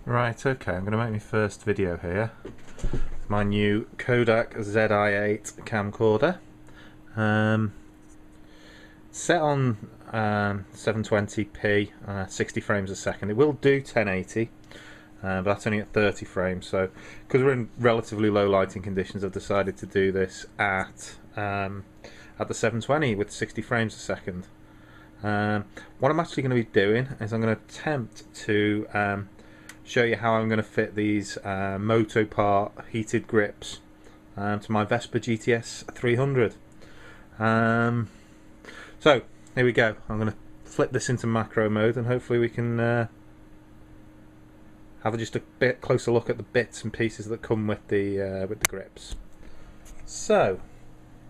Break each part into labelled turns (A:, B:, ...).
A: Right, okay, I'm going to make my first video here. My new Kodak ZI8 camcorder. Set on 720p, 60 frames a second. It will do 1080, but that's only at 30 frames. So, because we're in relatively low lighting conditions, I've decided to do this at the 720 with 60 frames a second. What I'm actually going to be doing is I'm going to attempt to show you how I'm going to fit these Motopart heated grips to my Vespa GTS 300. So here we go. I'm going to flip this into macro mode and hopefully we can have just a bit closer look at the bits and pieces that come with the grips. So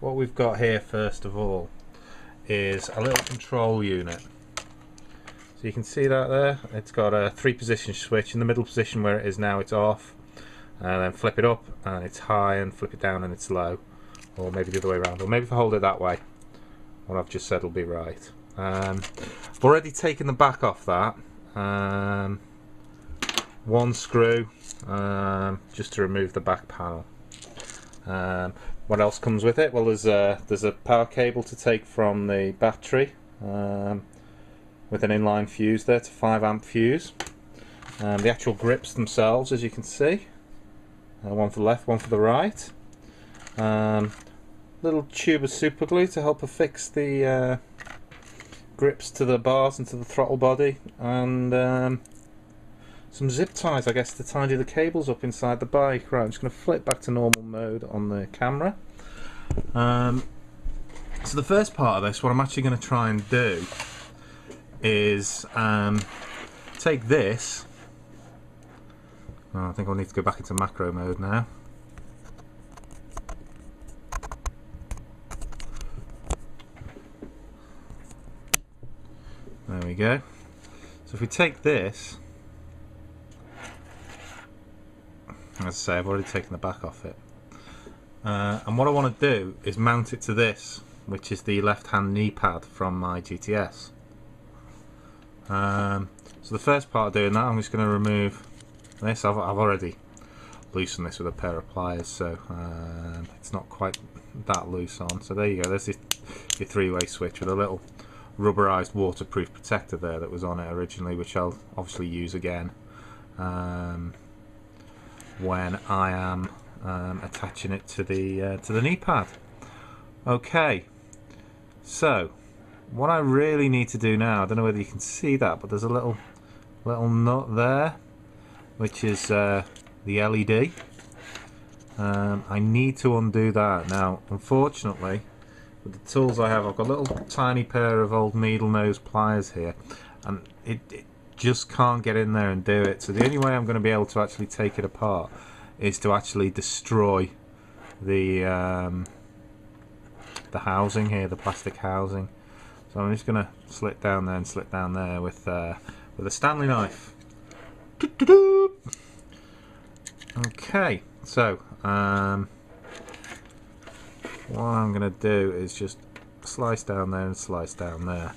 A: what we've got here first of all is a little control unit. So you can see that there, it's got a 3-position switch. In the middle position where it is now, it's off, and then flip it up and it's high, and flip it down and it's low, or maybe the other way around, or maybe if I hold it that way, what I've just said will be right. I've already taken the back off that, one screw just to remove the back panel. What else comes with it? Well, there's a power cable to take from the battery, with an inline fuse there, to 5-amp fuse. The actual grips themselves, as you can see, one for the left, one for the right. Little tube of super glue to help affix the grips to the bars and to the throttle body, and some zip ties, I guess, to tidy the cables up inside the bike. Right, I'm just going to flip back to normal mode on the camera. So the first part of this, what I'm actually going to try and do is take this. I think I'll need to go back into macro mode now. There we go. So if we take this, as I say, I've already taken the back off it, and what I want to do is mount it to this, which is the left hand knee pad from my GTS. So the first part of doing that, I'm just going to remove this. I've already loosened this with a pair of pliers, so it's not quite that loose on. So there you go, there's your 3-way switch with a little rubberized waterproof protector there that was on it originally, which I'll obviously use again when I am attaching it to the knee pad. Okay, so what I really need to do now, I don't know whether you can see that, but there's a little nut there, which is the LED. I need to undo that. Now, unfortunately, with the tools I have, I've got a little tiny pair of old needle nose pliers here, and it just can't get in there and do it. So the only way I'm going to be able to actually take it apart is to actually destroy the housing here, the plastic housing. So I'm just going to slit down there and slit down there with a Stanley knife. Okay, so what I'm going to do is just slice down there and slice down there.